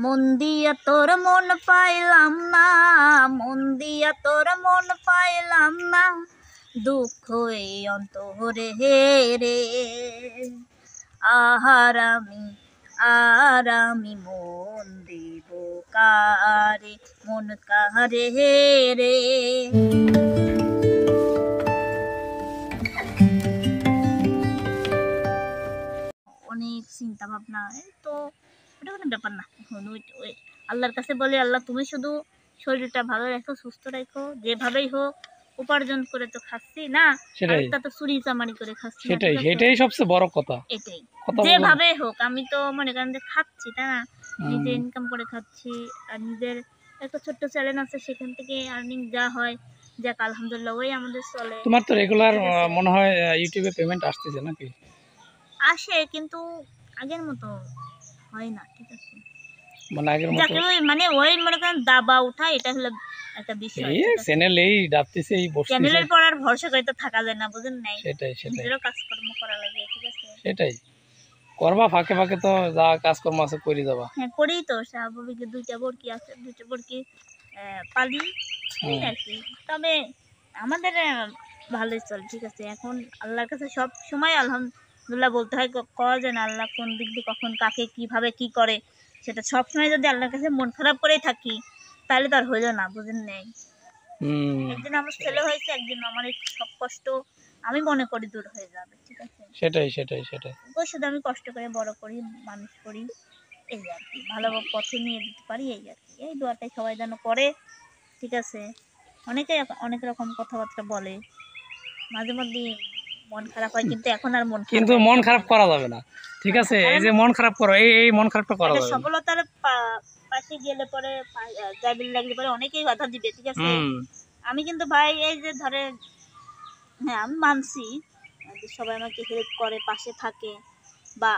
মন দিয়া তোর মন পাইলাম না, মন দিয়া তোর মন পাইলাম না, দুঃখ এই অন্তরে রে। আর আমি মন দেব কারে, মন কারে রে। অনেক চিন্তা ভাবনা, তো ওটা কোনো ব্যাপার না। এখন ওই আল্লাহর কাছে বলি, আল্লাহ তুমি শুধু শরীরটা ভালো রাখো, সুস্থ রাখো, যেভাবেই হোক উপার্জন করে তো খাচ্ছি না, আরেকটা তো চুরি চামারি করে খাচ্ছি, সেটাই সবচেয়ে বড় কথা। এটাই যেভাবেই হোক আমি তো মনে করেন যে খাচ্ছি, তাই না, নিজে ইনকাম করে খাচ্ছি, আর নিজের একটা ছোট্ট চ্যানেল আছে, সেখান থেকে আর্নিং যা হয়, যাক আলহামদুলিল্লাহ ওই আমাদের চলে। তোমার তো রেগুলার মনে হয় ইউটিউবে পেমেন্ট আসতেছে নাকি? আসে, কিন্তু আগের মতো হয় না, ঠিক আছে, মানে আগের মতো মানে ওই মনে করেন দাবা উঠা, এটা হলো একটা বিষয়। এই চ্যানেল এই ডাবতেছে, এই বসতেছে, চ্যানেলের পর আর ভরসা করে তো থাকা যায় না, বুঝেন নাই? সেটাই নিজেরও কাজকর্ম করা লাগে, ঠিক আছে, সেটাই করবা, ফাঁকে ফাঁকে তো যা কাজকর্ম আছে করে যাবা। হ্যাঁ করি তো, স্বাভাবিক। দুইটা বরকি আছে, দুইটা বরকি পালি আর কি। তবে আমাদের ভালোই চলে, ঠিক আছে। এখন আল্লাহর কাছে সব সময় আলহামদুলিল্লাহ বলতে হয়, কওয়া যায় না আল্লাহ কোন দিক দিয়ে কখন কাকে কিভাবে কি করে, সেটা সব সময় যদি আল্লাহর কাছে মন খারাপ করেই থাকি, তাহলে তো আর হইল না, বুঝেন নাই? একদিন আমার ছেলে হয়েছে, একদিন আমার সব কষ্ট আমি মনে করি দূর হয়ে যাবে, ঠিক আছে। সেটাই ওই শুধু আমি কষ্ট করে বড় করি, মানুষ করি, এই আর কি, ভালো পথে নিয়ে দিতে পারি, এই আর কি। এই দোয়াটাই সবাই যেন করে, ঠিক আছে। অনেকে অনেক রকম কথাবার্তা বলে, মাঝে মধ্যে মন খারাপ হয়, কিন্তু এখন আর মন খারাপ করা যাবে না, ঠিক আছে। এই যে মন খারাপ করো, এই মন খারাপটা করা যাবে না। সফলতার পাশে গেলে পরে, জাবিল লাগলে পরে অনেকেই বাধা দিবে, ঠিক আছে। আমি কিন্তু ভাই এই যে ধরে, হ্যাঁ আমি মানছি সবাই আমাকে হেল্প করে, পাশে থাকে, বা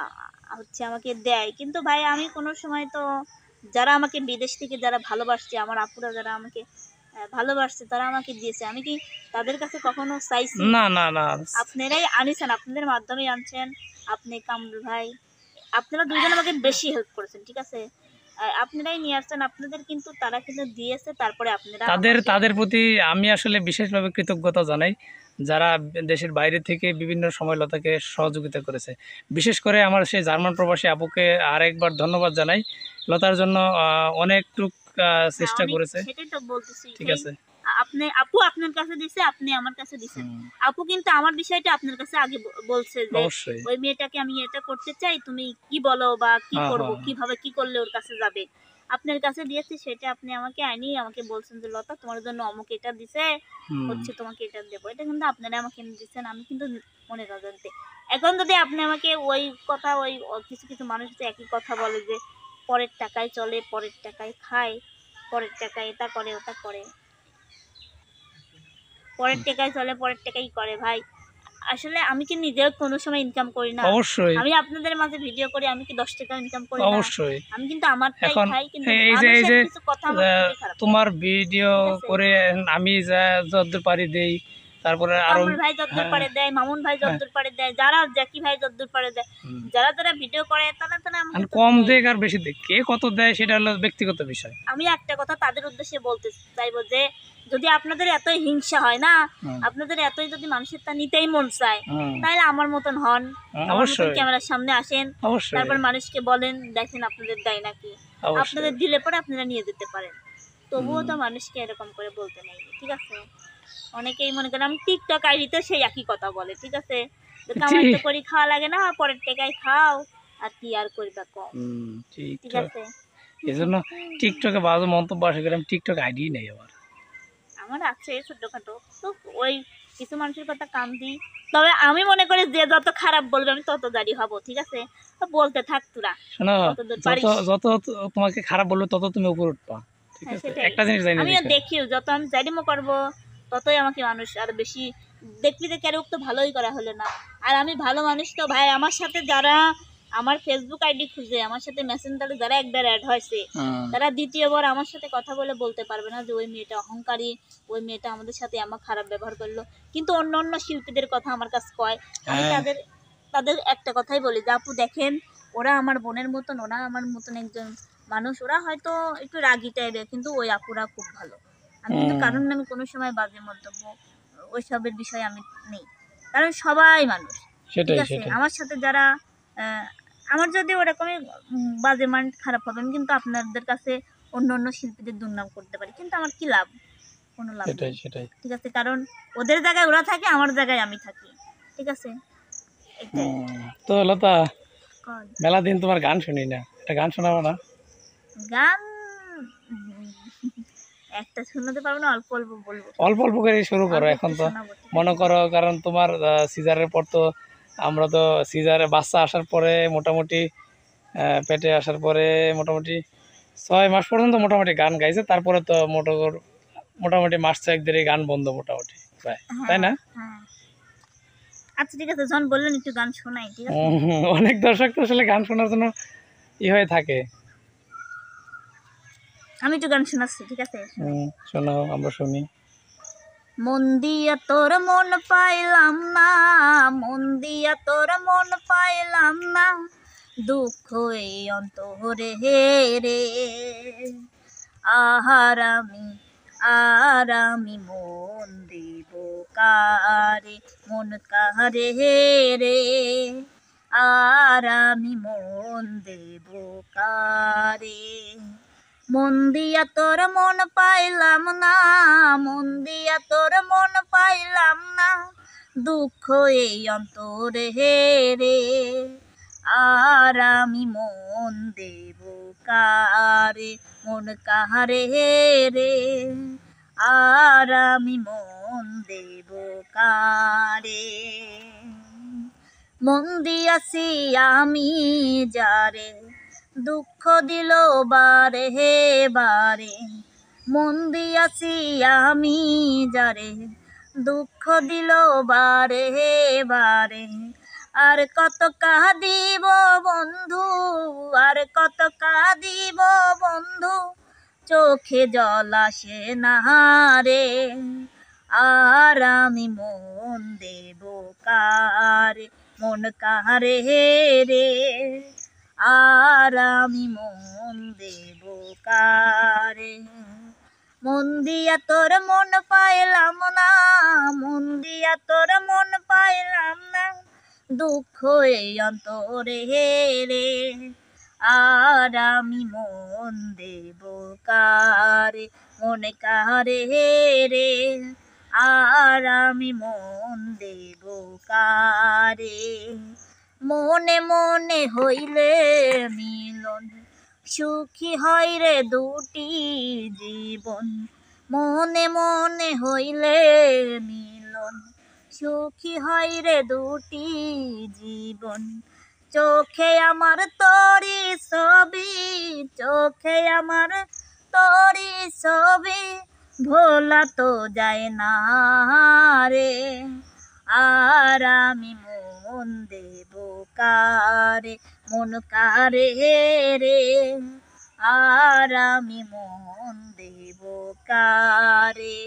হচ্ছে আমাকে দেয়, কিন্তু ভাই আমি কোনো সময় তো যারা আমাকে বিদেশ থেকে যারা ভালোবাসছে, আমার আপুরা যারা আমাকে ভালোবাসছে, তারা আমাকে দিয়েছে, আমি কি তাদের কাছে কখনো চাইছি? না, আপনারাই আনিছেন, আপনাদের মাধ্যমে আনছেন, আপনি কামরুল ভাই, আপনারা দুইজন আমাকে বেশি হেল্প করেছেন, ঠিক আছে। আপনারাই নিয়ে আসছেন, আপনাদের কিন্তু তারা কিন্তু দিয়েছে, তারপরে আপনারা তাদের প্রতি আমি আসলে বিশেষভাবে কৃতজ্ঞতা জানাই, যারা দেশের বাইরে থেকে বিভিন্ন সময় লতাকে সহযোগিতা করেছে। বিশেষ করে আমার সেই জার্মান প্রবাসী আপুকে আরেকবার ধন্যবাদ জানাই, লতার জন্য অনেকটুক চেষ্টা করেছে, সেটাই তো বলতেছি, ঠিক আছে। আপু আপনার কাছে দিছে, আপনি আমার কাছে দিছেন, আপু কিন্তু আমার বিষয়টা আপনার কাছে আগে বলছে যে ওই মেয়েটাকে আমি এটা করতে চাই, তুমি কি বলো, বা কি করব, কিভাবে কি করলে ওর কাছে যাবে, আপনার কাছে দিয়েছি, সেটা আপনি আমাকে আইনি আমাকে বলছেন যে লতা তোমার জন্য অমুক এটা দিছে, হচ্ছে তোমাকে এটা দেবো, এটা কিন্তু আপনারা আমাকে দিচ্ছেন, আমি কিন্তু মনে রাখতে। এখন যদি আপনি আমাকে ওই কথা, ওই কিছু কিছু মানুষ তো একই কথা বলে যে পরের টাকায় চলে, পরের টাকায় খায়, পরের টাকায় এটা করে ওটা করে, পরের টাকায় চলে, পরের টাকাই করে। ভাই আসলে আমি কি নিজেও কোনো সময় ইনকাম করি না? অবশ্যই আমি আপনাদের মাঝে ভিডিও করি, আমি কি 10 টাকা ইনকাম করি না? অবশ্যই আমি কিন্তু আমারটাই খাই, কিন্তু এই যে কিছু কথা আমার খুবই খারাপ। তোমার ভিডিও করে আমি যতদূর পারি দেই, তারপরে আরো ভাই যতদূর পারে দেয়, মামুন ভাই যতদূর পারে দেয়, যারা জ্যাকি ভাই যতদূর পারে দেয়, যারা ভিডিও করে তারা আমাকে কম দেয় আর বেশি দেয়, কে কত দেয় সেটা হলো ব্যক্তিগত বিষয়। আমি একটা কথা তাদের উদ্দেশ্যে বলতে চাইবো যে যদি আপনাদের এতই হিংসা হয় না, আপনাদের এতই যদি মানুষের তা নিতেই মন চায়, তাহলে আমার মতন হন, আমার মতন ক্যামেরার সামনে আসেন, তারপর মানুষকে বলেন দেখেন আপনাদের দেয় নাকি, আপনাদের দিলে পরে আপনারা নিয়ে যেতে পারেন, তবুও তো মানুষকে এরকম করে বলতে নেই, ঠিক আছে। অনেকেই মনে করেন আমি টিকটক আইডিতে সেই একই কথা বলে, ঠিক আছে, কামাই তো করি, খাওয়া লাগে না, পরের টাকায় খাও, আর কি আর করবা কম, ঠিক আছে। এজন্য টিকটকে বাজে মন্তব্য আসে করে, আমি টিকটক আইডি নেই আমার আছে ছোটখাটো, তো ওই কিছু মানুষের কথা কান দিই, তবে আমি মনে করি যে যত খারাপ বলবে আমি তত জারি হব, ঠিক আছে, বলতে থাক তোরা, শোনো, যত তোমাকে খারাপ বলবে তত তুমি উপরে উঠবা, ঠিক আছে। একটা জিনিস জানি, আমিও দেখিও যত আমি জারিমো করবো, ততই আমাকে মানুষ আর বেশি দেখবি, যে কেন তো ভালোই করা হলো না। আর আমি ভালো মানুষ তো ভাই, আমার সাথে যারা আমার ফেসবুক আইডি খুঁজে, আমার সাথে মেসেঞ্জারে যারা একবার অ্যাড হয়েছে, তারা দ্বিতীয়বার আমার সাথে কথা বলতে পারবে না যে ওই মেয়েটা অহংকারী, ওই মেয়েটা আমাদের সাথে আমার খারাপ ব্যবহার করলো। কিন্তু অন্য অন্য শিল্পীদের কথা আমার কাছে কয়, আমি তাদের একটা কথাই বলি যে আপু দেখেন, ওরা আমার বোনের মতন, ওরা আমার মতন একজন মানুষ, ওরা হয়তো একটু রাগী টাইপের, কিন্তু ওই আপুরা খুব ভালো। আমি কিন্তু কারণ আমি কোনো সময় বাজে মন্তব্য ওইসবের বিষয়ে আমি নেই, কারণ সবাই মানুষ, ঠিক আছে। আমার সাথে যারা আমার যদি ওরকমই বাজে মাইন্ড খারাপ হবে, আমি কিন্তু আপনাদের কাছে অন্য অন্য শিল্পীদের দুর্নাম করতে পারি, কিন্তু আমার কি লাভ? কোনো লাভ নেই, ঠিক আছে। কারণ ওদের জায়গায় ওরা থাকে, আমার জায়গায় আমি থাকি, ঠিক আছে। তো লতা, মেলা দিন তোমার গান শুনি না, একটা গান শোনাবো না? গান একটা শোনাতে পারবো না, অল্প অল্প বলবো। অল্প অল্প করে শুরু করো এখন তো, মনে করো, কারণ তোমার সিজারের পর তো আমরা তো সিজারে বাচ্চা আসার পরে মোটামুটি পেটে আসার পরে মোটামুটি 6 মাস পর্যন্ত মোটামুটি গান গাইছে, তারপরে তো মোটামুটি মাস 6 ধরে গান বন্ধ মোটামুটি প্রায়, তাই না? আচ্ছা ঠিক আছে, যখন বললেন একটু গান শোনাই, ঠিক আছে। অনেক দর্শক তো আসলে গান শোনার জন্য হয়ে থাকে। আমি একটু গান শোনাচ্ছি, ঠিক আছে, শোনাও, আমরা শুনি। মন দিয়া তোর মন পাইলাম না, মন দিয়া তোর মন পাইলাম না, দুঃখ এই অন্তরে রে। আর আমি মন দেব কারে, মন কারে রে। আর আমি মন দেব কারে। মন দিয়া তোর মন পাইলাম না, মন দিয়া তোর মন পাইলাম না, দুঃখ এই অন্তরে রে। আর আমি মন দেব কারে, মন কাহারে রে। আর আমি মন দেব কারে। মন দিয়াছি আমি যারে, দুঃখ দিল বারে হে বারে। মন দিয়াছি আমি যারে, দুঃখ দিল বারে হে বারে। আর কত কাঁদিব বন্ধু, আর কত কাঁদিব বন্ধু, চোখে জল আসে না রে। আর আমি মন দেব কারে, মন কারে রে। আর আমি মন দেব কারে। মন দিয়া তোর মন পাইলাম না, মন দিয়া তোর মন পাইলাম না, দুঃখ এই অন্তরে রে। আর আমি মন দেব কারে, মন কারে রে। আর আমি মন দেব কারে। মনে মনে হইলে মিলন, সুখী হয় রে দুটি জীবন। মনে মনে হইলে মিলন, সুখী হয় রে দুটি জীবন। চোখে আমার তোরি ছবি, চোখে আমার তোরি ছবি, ভোলা তো যায় না রে। আর আমি মন দেব কারে, মন কারে রে। আর আমি মন দেব কারে।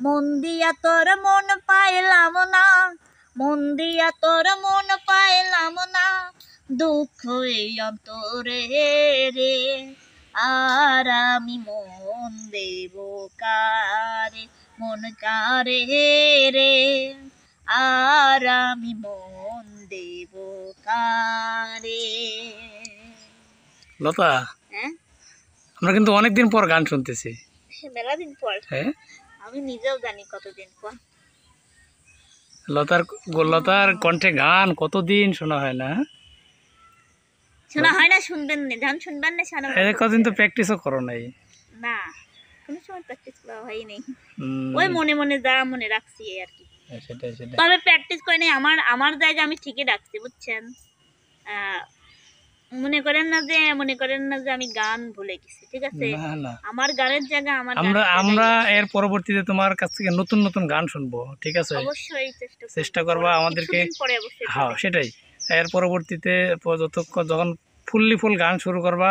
মন দিয়া তোর মন পাইলাম না, মন দিয়া তোর মন পাইলাম না, দুঃখ এই অন্তরে রে। আর আমি মন দেব কারে, মন কারে রে। আর আমি মন দেব কারে। লতা, আমরা কিন্তু অনেকদিন পর গান শুনতেছি। মেলা দিন পর, হ্যাঁ, আমি নিজেও জানি কতদিন পর। লতার কণ্ঠে গান কতদিন শোনা হয় না, শোনা হয় না, শুনবেন না, গান শুনবেন না, শোনা কতদিন তো প্র্যাকটিসও করো নাই। না, কোনো সময় প্র্যাকটিস করা হয়নি, ওই মনে মনে যা মনে রাখছি আর কি। সেটাই। তবে প্র্যাকটিস করে নাই, আমার জায়গা আমি ঠিকই রাখছি, বুঝছেন। মনে করেন না যে আমি গান ভুলে গেছি, ঠিক আছে। আমার গানের জায়গা আমার। আমরা এর পরবর্তীতে তোমার কাছ থেকে নতুন নতুন গান শুনবো, ঠিক আছে। অবশ্যই চেষ্টা করবা আমাদেরকে। হ্যাঁ, সেটাই। এর পরবর্তীতে যখন ফুল গান শুরু করবা,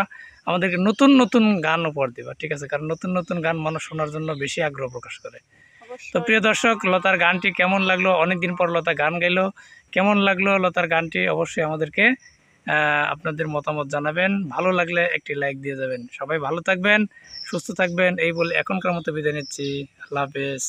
আমাদেরকে নতুন নতুন গান উপহার দিবা, ঠিক আছে। কারণ নতুন নতুন গান মানুষ শোনার জন্য বেশি আগ্রহ প্রকাশ করে। তো প্রিয় দর্শক, লতার গানটি কেমন লাগলো, অনেকদিন পর লতা গান গাইলো, কেমন লাগলো লতার গানটি অবশ্যই আমাদেরকে আপনাদের মতামত জানাবেন। ভালো লাগলে একটি লাইক দিয়ে যাবেন। সবাই ভালো থাকবেন, সুস্থ থাকবেন, এই বলে এখনকার মতো বিদায় নিচ্ছি। আল্লাহ হাফেজ।